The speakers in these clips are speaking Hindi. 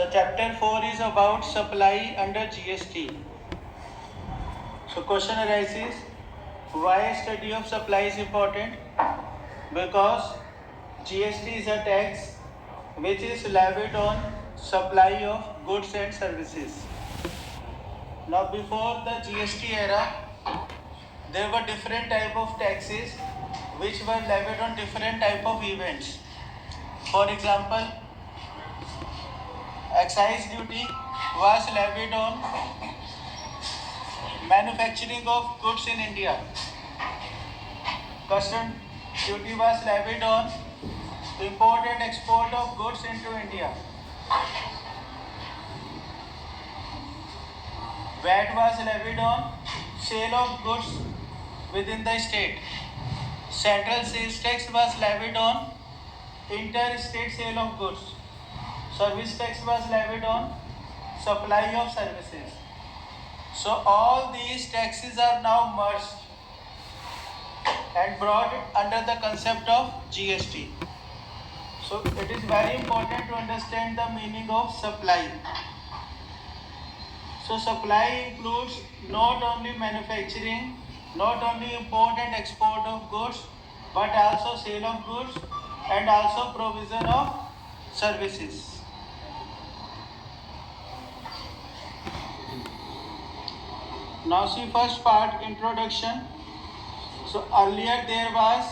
So chapter 4 is about supply under GST. So question arises, why study of supply is important? Because GST is a tax which is levied on supply of goods and services. Now before the GST era, there were different type of taxes which were levied on different type of events. For example, excise duty was levied on manufacturing of goods in India. Custom duty was levied on import and export of goods into India. VAT was levied on sale of goods within the state. Central sales tax was levied on inter-state sale of goods. Service tax was levied on supply of services. So all these taxes are now merged and brought under the concept of GST. So it is very important to understand the meaning of supply. So supply includes not only manufacturing, not only import and export of goods, but also sale of goods and also provision of services. Now see first part, introduction. So earlier there was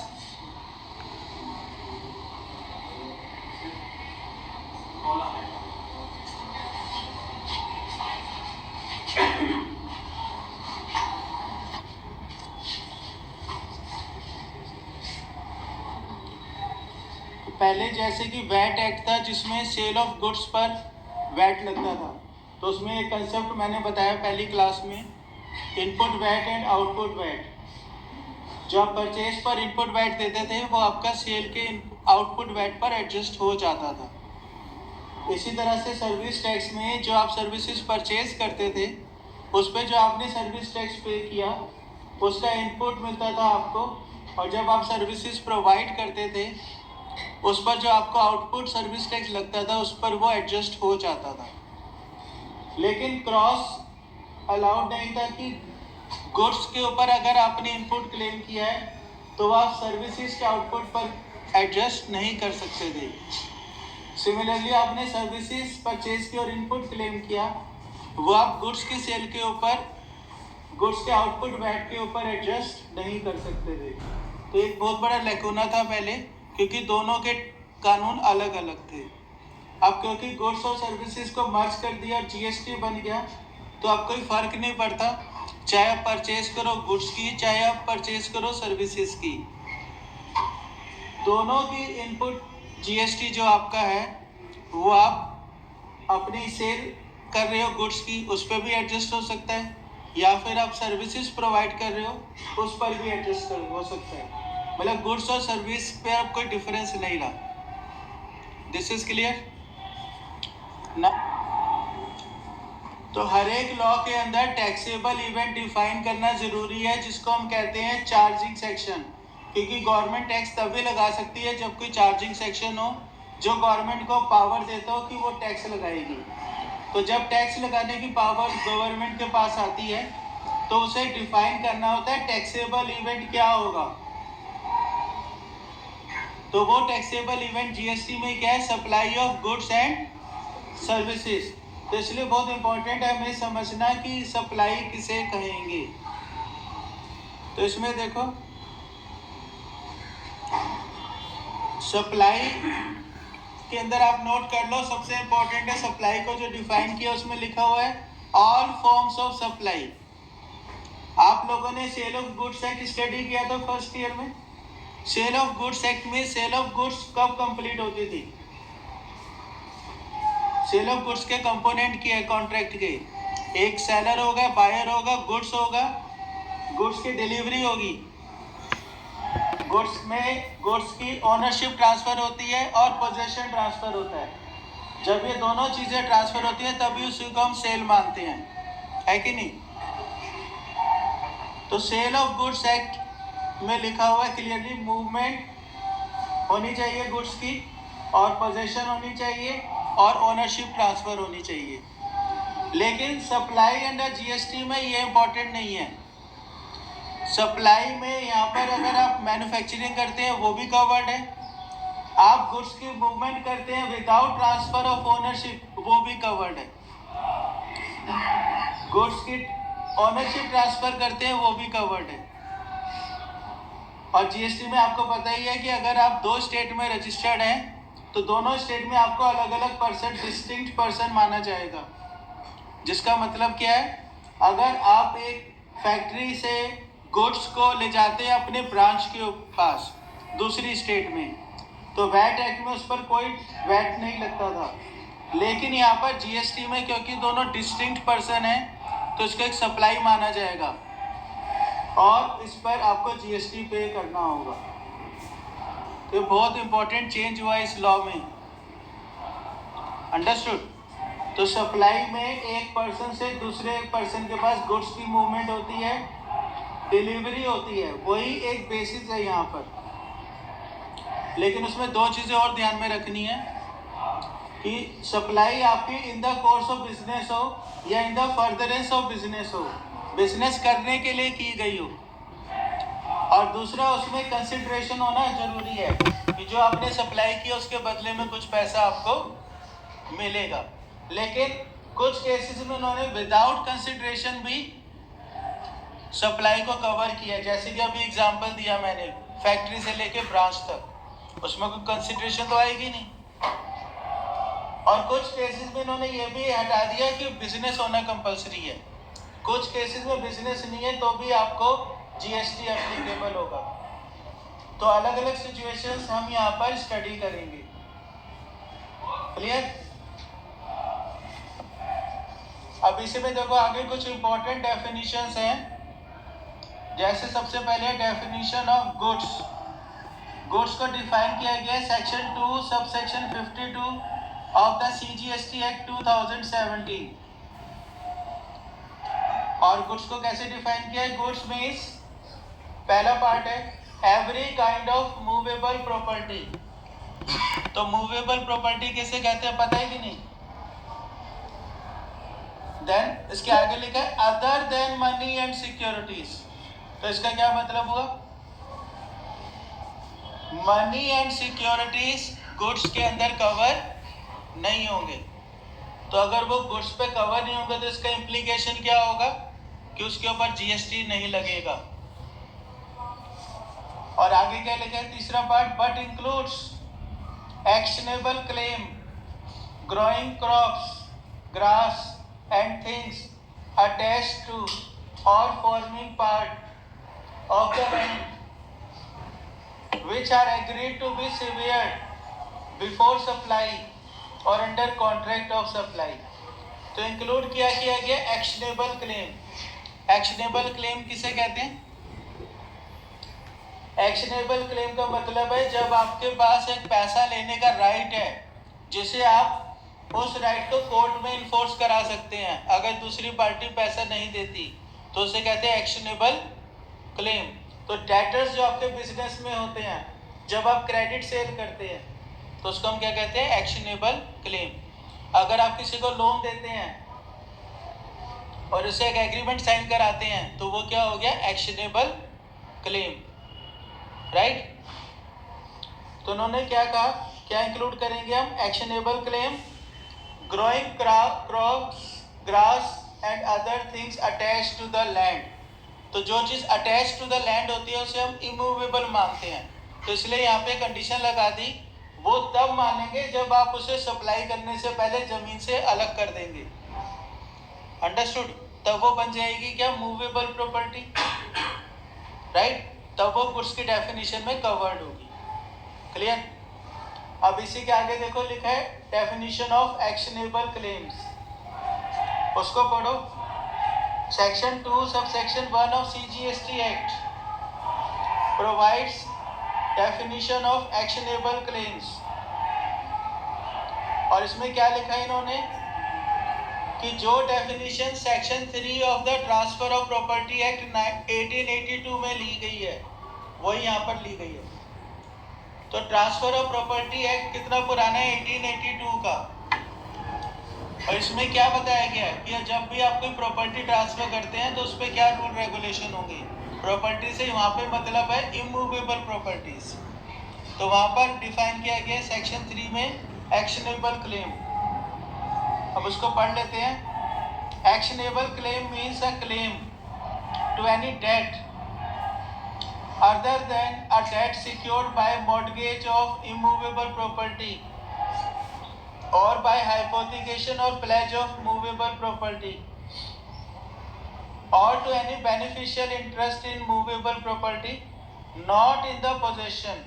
पहले जैसे कि वैट एक्ट था जिसमें सेल ऑफ गुड्स पर वैट लगता था, तो उसमें एक कंसेप्ट मैंने बताया पहली क्लास में, input VAT and output VAT. जो आप परचेज पर इनपुट वैट देते थे वो आपका सेल के आउटपुट वैट पर एडजस्ट हो जाता था। इसी तरह से सर्विस टैक्स में जो आप सर्विसेज परचेज करते थे उस पर जो आपने सर्विस टैक्स पे किया उसका इनपुट मिलता था आपको, और जब आप सर्विसेज प्रोवाइड करते थे उस पर जो आपको आउटपुट सर्विस टैक्स लगता था उस पर वो एडजस्ट हो जाता था। लेकिन क्रॉस अलाउड नहीं था कि गुड्स के ऊपर अगर आपने इनपुट क्लेम किया है तो आप सर्विसेज के आउटपुट पर एडजस्ट नहीं कर सकते थे। सिमिलरली आपने सर्विसेज परचेज की और इनपुट क्लेम किया, वो आप गुड्स के सेल के ऊपर, गुड्स के आउटपुट वैट के ऊपर एडजस्ट नहीं कर सकते थे। तो एक बहुत बड़ा लैकूना था पहले, क्योंकि दोनों के कानून अलग अलग थे। अब क्योंकि गुड्स और सर्विसेज को मर्ज कर दिया और जीएसटी बन गया, तो अब कोई फ़र्क नहीं पड़ता, चाहे आप परचेज करो गुड्स की, चाहे आप परचेज करो सर्विसेज की, दोनों की इनपुट जीएसटी जो आपका है वो आप अपनी सेल कर रहे हो गुड्स की उस पर भी एडजस्ट हो सकता है, या फिर आप सर्विसेज प्रोवाइड कर रहे हो उस पर भी एडजस्ट हो सकता है। मतलब गुड्स और सर्विस पे अब कोई डिफरेंस नहीं रहा। दिस इज क्लियर ना? तो हर एक लॉ के अंदर टैक्सेबल इवेंट डिफाइन करना जरूरी है, जिसको हम कहते हैं चार्जिंग सेक्शन, क्योंकि गवर्नमेंट टैक्स तभी लगा सकती है जब कोई चार्जिंग सेक्शन हो जो गवर्नमेंट को पावर देता हो कि वो टैक्स लगाएगी। तो जब टैक्स लगाने की पावर गवर्नमेंट के पास आती है तो उसे डिफाइन करना होता है टैक्सेबल इवेंट क्या होगा। तो वो टैक्सेबल इवेंट जीएसटी में क्या है? Supply of goods and services. तो इसलिए बहुत इंपॉर्टेंट है हमें समझना कि सप्लाई किसे कहेंगे। तो इसमें देखो, सप्लाई के अंदर आप नोट कर लो, सबसे इंपॉर्टेंट है सप्लाई को जो डिफाइन किया उसमें लिखा हुआ है ऑल फॉर्म्स ऑफ सप्लाई। आप लोगों ने sale of goods act study किया था फर्स्ट ईयर में। सेल ऑफ गुड्स एक्ट में सेल ऑफ गुड्स कब कंप्लीट होती थी? सेल ऑफ गुड्स के कंपोनेंट क्या है कॉन्ट्रैक्ट के? एक सेलर होगा, बायर होगा, गुड्स होगा, गुड्स की डिलीवरी होगी, गुड्स में गुड्स की ओनरशिप ट्रांसफर होती है और पोजेशन ट्रांसफर होता है। जब ये दोनों चीजें ट्रांसफर होती है तभी उसी को हम सेल मानते हैं, है कि नहीं? तो सेल ऑफ गुड्स एक्ट में लिखा हुआ है क्लियरली, मूवमेंट होनी चाहिए गुड्स की और पोजेशन होनी चाहिए और ओनरशिप ट्रांसफ़र होनी चाहिए। लेकिन सप्लाई अंडर जीएसटी में ये इम्पोर्टेंट नहीं है। सप्लाई में यहाँ पर अगर आप मैन्युफैक्चरिंग करते हैं वो भी कवर्ड है, आप गुड्स की मूवमेंट करते हैं विदाउट ट्रांसफ़र ऑफ ओनरशिप वो भी कवर्ड है, गुड्स की ओनरशिप ट्रांसफ़र करते हैं वो भी कवर्ड है। और जीएसटी में आपको पता ही है कि अगर आप दो स्टेट में रजिस्टर्ड हैं तो दोनों स्टेट में आपको अलग अलग पर्सन डिस्टिंक्ट पर्सन माना जाएगा। जिसका मतलब क्या है, अगर आप एक फैक्ट्री से गुड्स को ले जाते हैं अपने ब्रांच के पास दूसरी स्टेट में, तो वैट एक्ट में उस पर कोई वैट नहीं लगता था। लेकिन यहाँ पर जीएसटी में क्योंकि दोनों डिस्टिंक्ट पर्सन हैं तो इसको एक सप्लाई माना जाएगा और इस पर आपको जीएसटी पे करना होगा। तो बहुत इंपॉर्टेंट चेंज हुआ इस लॉ में, अंडरस्टूड। तो सप्लाई में एक पर्सन से दूसरे पर्सन के पास गुड्स की मूवमेंट होती है, डिलीवरी होती है, वही एक बेसिस है यहाँ पर। लेकिन उसमें दो चीज़ें और ध्यान में रखनी है कि सप्लाई आपकी in the course of business हो या in the furtherance of business हो, बिजनेस करने के लिए की गई हो। और दूसरा उसमें कंसिडरेशन होना जरूरी है कि जो आपने सप्लाई की उसके बदले में कुछ पैसा आपको मिलेगा। लेकिन कुछ केसेस में उन्होंने विदाउट कंसिडरेशन भी सप्लाई को कवर किया, जैसे कि अभी एग्जांपल दिया मैंने फैक्ट्री से लेके ब्रांच तक, उसमें कोई कंसिडरेशन तो आएगी नहीं। और कुछ केसेस में इन्होंने ये भी हटा दिया कि बिजनेस होना कंपलसरी है, कुछ केसेस में बिजनेस नहीं है तो भी आपको जीएसटी एप्लीकेबल होगा। तो अलग अलग सिचुएशंस हम यहाँ पर स्टडी करेंगे। क्लियर? अब इसी में देखो आगे कुछ इंपॉर्टेंट डेफिनेशंस हैं। जैसे सबसे पहले डेफिनेशन ऑफ गुड्स। गुड्स को डिफाइन किया गया है section 2 subsection 52 of the CGST act 2017। और गुड्स को कैसे डिफाइन किया है? गुड्स मीन्स, पहला पार्ट है every kind of movable property. तो मूवेबल प्रॉपर्टी किसे कहते हैं पता है कि नहीं? देन इसके आगे लिखा है other then money and securities. तो इसका क्या मतलब हुआ? मनी एंड सिक्योरिटीज गुड्स के अंदर कवर नहीं होंगे। तो अगर वो गुड्स पे कवर नहीं होंगे तो इसका इम्प्लीकेशन क्या होगा कि उसके ऊपर जीएसटी नहीं लगेगा। और आगे क्या लिखा है तीसरा part, but includes actionable claim growing crops grass and things attached to or forming part of the land which are agreed to be severed before supply or under contract of supply. तो इंक्लूड किया गया एक्शनेबल क्लेम। एक्शनेबल क्लेम किसे कहते हैं? एक्शनेबल क्लेम का मतलब है जब आपके पास एक पैसा लेने का राइट है जिसे आप उस राइट को कोर्ट में इन्फोर्स करा सकते हैं। अगर दूसरी पार्टी पैसा नहीं देती तो उसे कहते हैं एक्शनेबल क्लेम। तो डेटर्स जो आपके बिजनेस में होते हैं, जब आप क्रेडिट सेल करते हैं तो उसको हम क्या कहते हैं? Actionable claim. अगर आप किसी को लोन देते हैं और उसे एक एग्रीमेंट साइन कराते हैं तो वो क्या हो गया? Actionable claim, right. तो उन्होंने क्या कहा, क्या इंक्लूड करेंगे हम? Actionable claim growing crops grass and other things attached to the land. तो जो चीज़ अटैच टू द लैंड होती है उसे हम इमूवेबल मानते हैं। तो इसलिए यहाँ पे कंडीशन लगा दी, वो तब मानेंगे जब आप उसे सप्लाई करने से पहले ज़मीन से अलग कर देंगे, अंडरस्टूड। तब वो बन जाएगी क्या? Movable property, right. तब वो गुड्स की डेफिनेशन में कवर्ड होगी। क्लियर? अब इसी के आगे देखो लिखा है डेफिनेशन ऑफ एक्शनेबल क्लेम्स, उसको पढ़ो। Section 2 subsection 1 of CGST Act provides definition of actionable claims। और इसमें क्या लिखा है इन्होंने कि जो definition section 3 of the transfer of property act 1882 में ली गई है वही यहाँ पर ली गई है। तो ट्रांसफर ऑफ प्रॉपर्टी एक्ट कितना पुराना है? 1882 का। और इसमें क्या बताया गया है कि जब भी आप कोई प्रॉपर्टी ट्रांसफर करते हैं तो उस पर क्या रूल रेगुलेशन होंगे। प्रॉपर्टी से वहाँ पे मतलब है इमूवेबल प्रॉपर्टीज, तो वहाँ पर डिफाइन किया गया सेक्शन 3 में एक्शनेबल क्लेम। अब उसको पढ़ लेते हैं। Actionable claim means a claim to any debt other than a debt secured by mortgage of immovable property or by hypothecation or pledge of movable property or to any beneficial interest in movable property not in the possession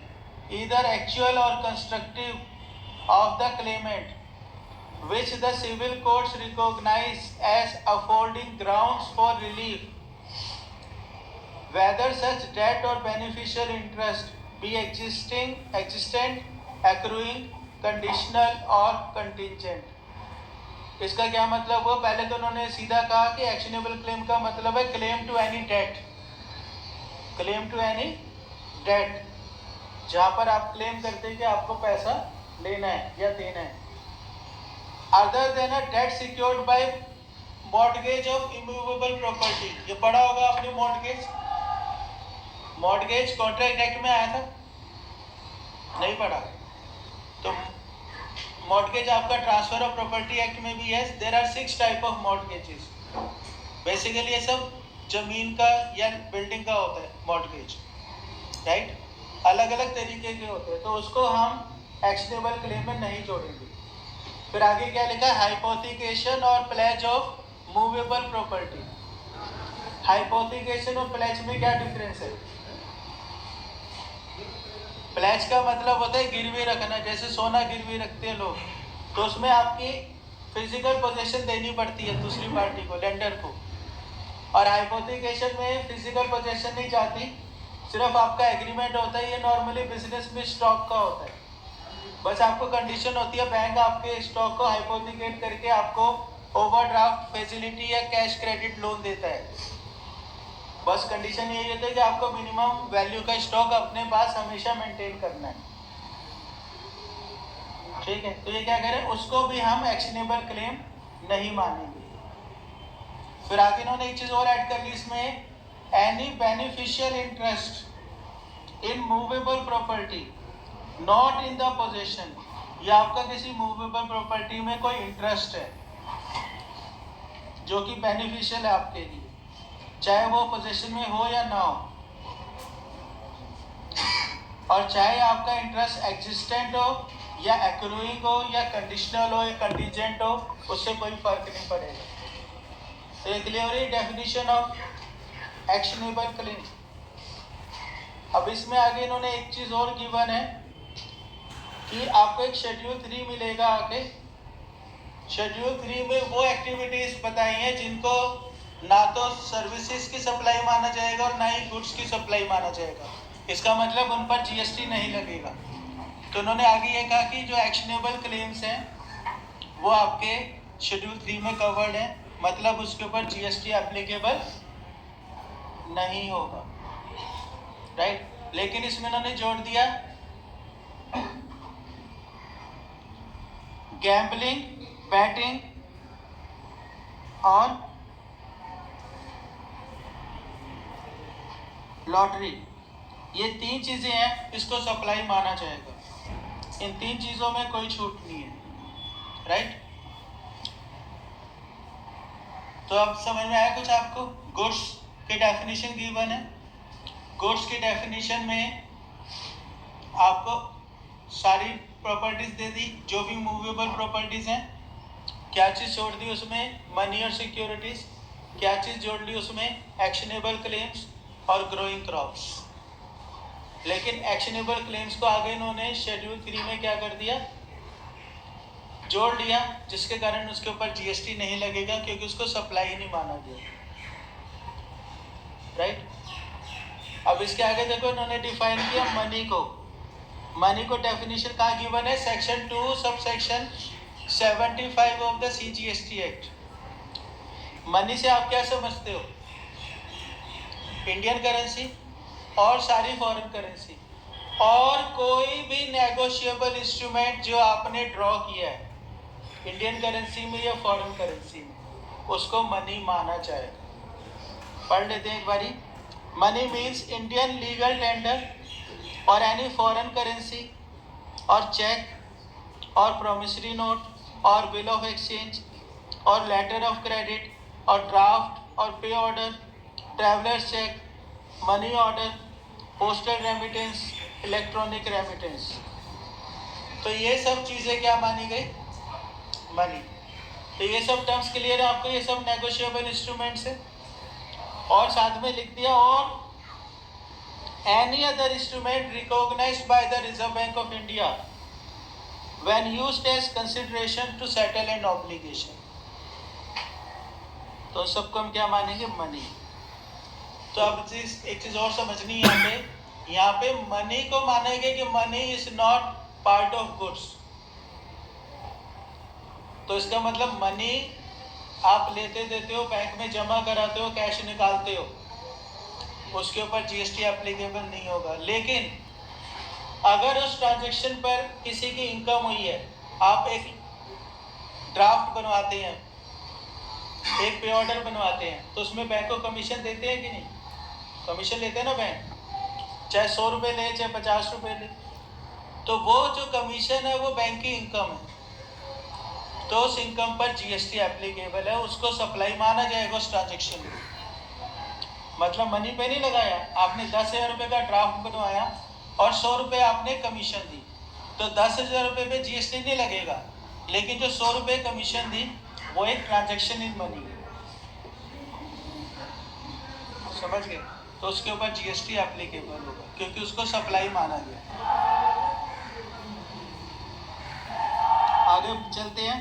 either actual or constructive of the claimant which the civil courts recognize as affording grounds for relief whether such debt or beneficial interest be existent, accruing, conditional or contingent। इसका क्या मतलब हुआ? पहले तो उन्होंने सीधा कहा कि एक्शनेबल क्लेम का मतलब है claim to any debt, claim to any debt, जहां पर आप क्लेम करते हैं कि आपको पैसा लेना है या देना है। Other than a debt secured by mortgage of immovable property, ये पढ़ा होगा आपने मॉर्टगेज। मॉर्टगेज कॉन्ट्रैक्ट एक्ट में आया था, नहीं पढ़ा? तो मॉर्टगेज आपका ट्रांसफर ऑफ प्रॉपर्टी एक्ट में भी है। There are 6 type of mortgages. Basically ये सब जमीन का या बिल्डिंग का होता है मॉर्टगेज, राइट? अलग अलग तरीके के होते हैं, तो उसको हम एक्शनेबल क्लेम में नहीं जोड़ेंगे। फिर आगे क्या लिखा है? हाइपोथिकेशन और pledge of movable property. Hypothecation और प्लेज में क्या डिफरेंस है? प्लेज का मतलब होता है गिरवी रखना, जैसे सोना गिरवी रखते हैं लोग, तो उसमें आपकी फिजिकल पोजीशन देनी पड़ती है दूसरी पार्टी को, लेंडर को। और हाइपोथिकेशन में फिजिकल पोजीशन नहीं जाती, सिर्फ आपका एग्रीमेंट होता है। ये नॉर्मली बिजनेस में स्टॉक का होता है, बस आपको कंडीशन होती है बैंक आपके स्टॉक को हाइपोथिकेट करके आपको ओवरड्राफ्ट फैसिलिटी या कैश क्रेडिट लोन देता है। बस कंडीशन यही होता है कि आपको मिनिमम वैल्यू का स्टॉक अपने पास हमेशा मेंटेन करना है, ठीक है? तो ये क्या करें, उसको भी हम एक्शनेबल क्लेम नहीं मानेंगे। फिर आगे इन्होंने एक चीज और ऐड कर ली इसमें, any beneficial interest in movable property not in the possession, या आपका किसी मूवेबल प्रॉपर्टी में कोई इंटरेस्ट है जो कि बेनिफिशियल है आपके लिए, चाहे वो पोजीशन में हो या ना हो, और चाहे आपका इंटरेस्ट एग्जिस्टेंट हो या एक्रूइंग हो या कंडीशनल हो या कंटीजेंट हो, उससे कोई फर्क नहीं पड़ेगा। तो ये क्लियर है डेफिनेशन ऑफ एक्शनेबल क्लेम। अब इसमें आगे इन्होंने एक चीज और गिवन है कि आपको एक शेड्यूल 3 मिलेगा आगे। शेड्यूल 3 में वो एक्टिविटीज बताई हैं जिनको ना तो सर्विसेज की सप्लाई माना जाएगा और ना ही गुड्स की सप्लाई माना जाएगा। इसका मतलब उन पर जीएसटी नहीं लगेगा। तो उन्होंने आगे ये कहा कि जो एक्शनेबल क्लेम्स हैं वो आपके शेड्यूल 3 में कवर्ड है, मतलब उसके ऊपर जीएसटी एप्लीकेबल नहीं होगा, राइट? लेकिन इसमें उन्होंने जोड़ दिया गैम्बलिंग, बैटिंग और लॉटरी, ये 3 चीजें हैं, इसको सप्लाई माना जाएगा। इन 3 चीजों में कोई छूट नहीं है, राइट? तो अब समझ में आया कुछ आपको? गुड्स की डेफिनेशन गिवन है। गुड्स की डेफिनेशन में आपको सारी प्रॉपर्टीज दे दी, जो भी मूवेबल प्रॉपर्टीज हैं। क्या चीज जोड़ दी उसमें? मनी और सिक्योरिटीज। क्या चीज जोड़ ली उसमें? एक्शनेबल क्लेम्स और ग्रोइंग क्रॉप्स। लेकिन एक्शनेबल क्लेम्स को आगे इन्होंने शेड्यूल 3 में क्या कर दिया? जोड़ लिया, जिसके कारण उसके ऊपर जीएसटी नहीं लगेगा क्योंकि उसको सप्लाई नहीं माना गया, राइट? अब इसके आगे देखो इन्होंने डिफाइन किया मनी को। मनी को डेफिनेशन कहाँ गिवन है? Section 2 sub section 75 of the CGST act. Money से आप क्या समझते हो? इंडियन करेंसी और सारी फॉरेन करेंसी और कोई भी नेगोशिएबल इंस्ट्रूमेंट जो आपने ड्रॉ किया है, इंडियन करेंसी में या फॉरेन करेंसी में, उसको मनी माना जाएगा। पढ़ लेते हैं एक बारी। Money means Indian legal tender और एनी फॉरेन करेंसी और चेक और प्रोमिसरी नोट और बिल ऑफ एक्सचेंज और लेटर ऑफ क्रेडिट और ड्राफ्ट और पे order, travellers cheque, money order, postal remittance, electronic remittance. तो ये सब चीज़ें क्या मानी गई? मनी। तो ये सब टर्म्स क्लियर है आपको? ये सब नेगोशिएबल इंस्ट्रूमेंट्स है। और साथ में लिख दिया और any other instrument recognized by the Reserve Bank of India when used as consideration to settle an obligation। तो सबको हम क्या मानेंगे? मनी। तो अब एक चीज और समझनी है यहाँ पे मनी को मानेंगे कि money is not part of goods. तो इसका मतलब मनी आप लेते देते हो, बैंक में जमा कराते हो, कैश निकालते हो, उसके ऊपर जीएसटी एप्लीकेबल नहीं होगा। लेकिन अगर उस ट्रांजैक्शन पर किसी की इनकम हुई है, आप एक ड्राफ्ट बनवाते हैं, एक पे ऑर्डर बनवाते हैं, तो उसमें बैंक को कमीशन देते हैं कि नहीं? कमीशन लेते हैं ना बैंक, चाहे 100 रुपये ले चाहे 50 रुपये ले। तो वो जो कमीशन है वो बैंक की इनकम है, तो उस इनकम पर जीएसटी एप्लीकेबल है, उसको सप्लाई माना जाएगा उस ट्रांजेक्शन में। मतलब मनी पे नहीं लगाया आपने, 10,000 रुपये का ड्राफ्ट बनवाया और 100 रुपये आपने कमीशन दी, तो 10,000 रुपये पे जीएसटी नहीं लगेगा, लेकिन जो 100 रुपये कमीशन दी वो एक ट्रांजैक्शन इन मनी है, समझ गए? तो उसके ऊपर जीएसटी एप्लीकेबल होगा क्योंकि उसको सप्लाई माना गया। आगे चलते हैं।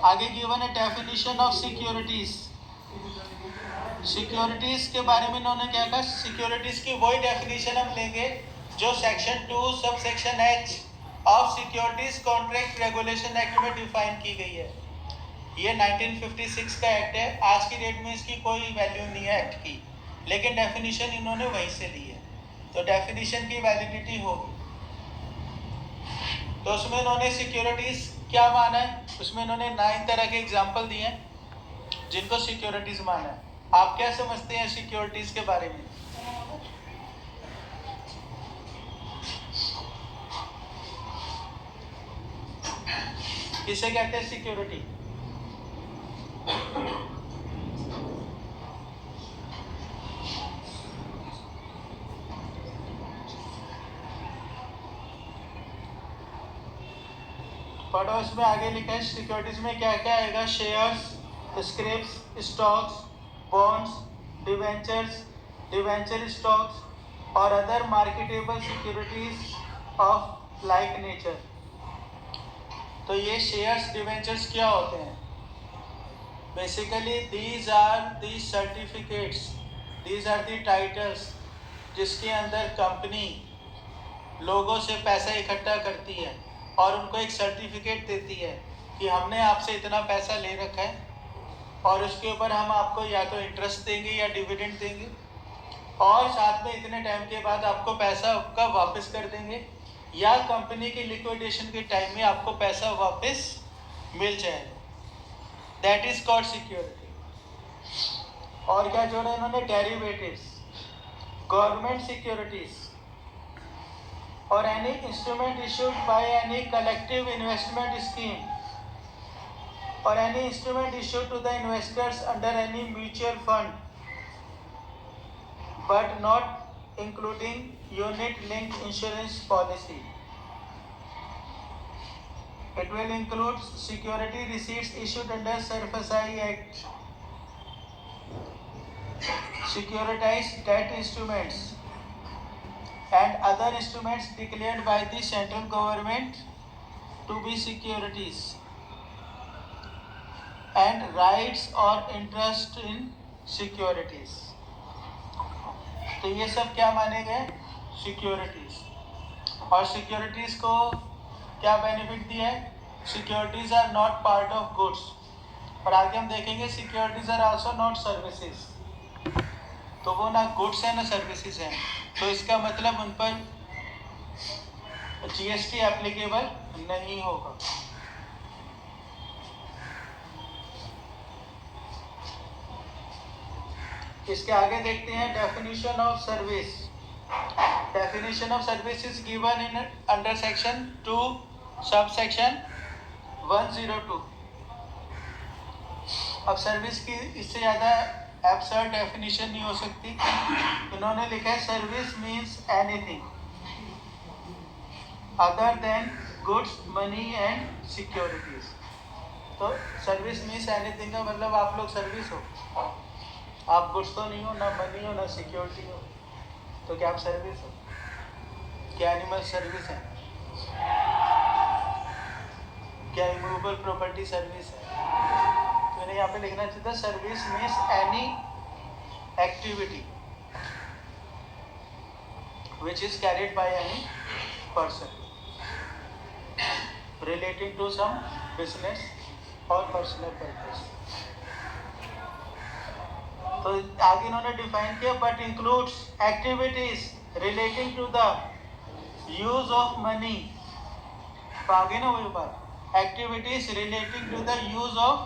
आगे गिवन है डेफिनेशन ऑफ सिक्योरिटीज। सिक्योरिटीज के बारे में इन्होंने क्या कहा? सिक्योरिटीज की वही डेफिनेशन हम लेंगे जो section 2 sub section H of securities contract regulation act में डिफाइन की गई है। ये 1956 का एक्ट है, आज की डेट में इसकी कोई वैल्यू नहीं है एक्ट की, लेकिन डेफिनेशन इन्होंने वहीं से ली है, तो डेफिनेशन की वैलिडिटी होगी। तो उसमें इन्होंने सिक्योरिटीज क्या माना है, उसमें इन्होंने 9 तरह के एग्जाम्पल दिए हैं जिनको सिक्योरिटीज माना है। आप क्या समझते हैं सिक्योरिटीज के बारे में? किसे कहते हैं सिक्योरिटी? पढ़ो, इसमें आगे लिखा है सिक्योरिटीज में क्या क्या आएगा? Shares, scrips, stocks, bonds, debentures, debenture stocks or other marketable securities of like nature. तो ये शेयर्स, डिवेंचर्स क्या होते हैं? Basically these are the certificates, these are the titles जिसके अंदर कंपनी लोगों से पैसा इकट्ठा करती है और उनको एक सर्टिफिकेट देती है कि हमने आपसे इतना पैसा ले रखा है और उसके ऊपर हम आपको या तो इंटरेस्ट देंगे या डिविडेंड देंगे, और साथ में इतने टाइम के बाद आपको पैसा आपका वापस कर देंगे, या कंपनी की लिक्विडेशन के टाइम में आपको पैसा वापस मिल जाएगा। That is called security. और क्या जोड़ा इन्होंने? Derivatives, government securities or any instrument issued by any collective investment scheme or any instrument issued to the investors under any mutual fund but not including unit linked insurance policy. It will include security receipts issued under SARFAESI Act, securitized debt instruments and other instruments declared by the central government to be securities, and rights or interest in securities। तो ये सब क्या माने गए? सिक्योरिटीज। और सिक्योरिटीज को क्या बेनिफिट दिया है? Securities are not part of goods, और आगे हम देखेंगे securities are also not services. तो वो ना गुड्स है ना सर्विसेज है, तो इसका मतलब उन पर जीएसटी एप्लीकेबल नहीं होगा। इसके आगे देखते हैं definition of service. Definition of service is given in under section 2 sub section 102. अब सर्विस की इससे ज़्यादा एब्सर्ड डेफिनेशन नहीं हो सकती. इन्होंने लिखा है service means anything other than goods money and securities. तो सर्विस मीन्स एनीथिंग का मतलब आप लोग सर्विस हो, आप गुड्स तो नहीं हो, ना मनी हो, ना सिक्योरिटी हो, तो क्या आप सर्विस हो? क्या एनिमल सर्विस है? क्या इमूवेबल प्रॉपर्टी सर्विस है? तो इन्हें यहाँ पे लिखना चाहिए था service means any activity which is carried by any person relating to some business or personal purpose. तो आगे इन्होंने डिफाइन किया but includes activities relating to the use of money. तो आगे ना वही बात, activities relating to the use of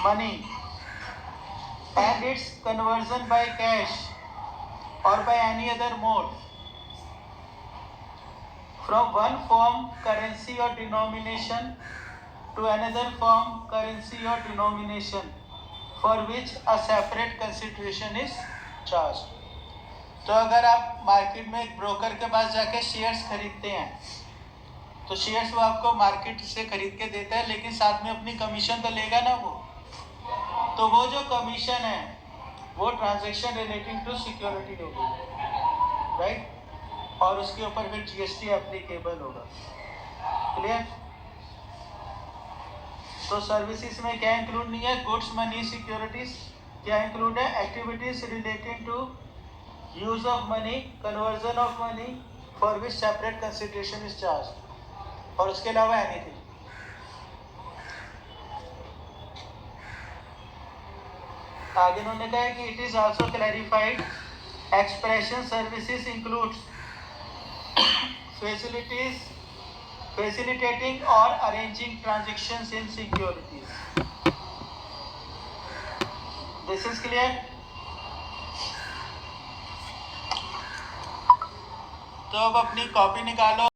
money and its conversion by cash or by any other mode from one form currency or denomination to another form currency or denomination for which a separate consideration is charged. तो अगर आप मार्केट में एक ब्रोकर के पास जाके शेयर्स खरीदते हैं तो शेयर्स वो आपको मार्केट से खरीद के देता है, लेकिन साथ में अपनी कमीशन तो लेगा ना वो. तो वो जो कमीशन है वो ट्रांजैक्शन रिलेटिंग टू सिक्योरिटी होगी, राइट? और उसके ऊपर फिर जीएसटी एप्लीकेबल होगा. क्लियर? तो सर्विसेज में क्या इंक्लूड नहीं है? Goods money securities. क्या इंक्लूड है? Activities relating to use of money, conversion of money for which separate consideration is charge, और उसके अलावा एनीथिंग. आगे उन्होंने कहा कि it is also clarified expression services includes facilitating or arranging transactions in securities. This is clear? तो अब अपनी कॉपी निकालो.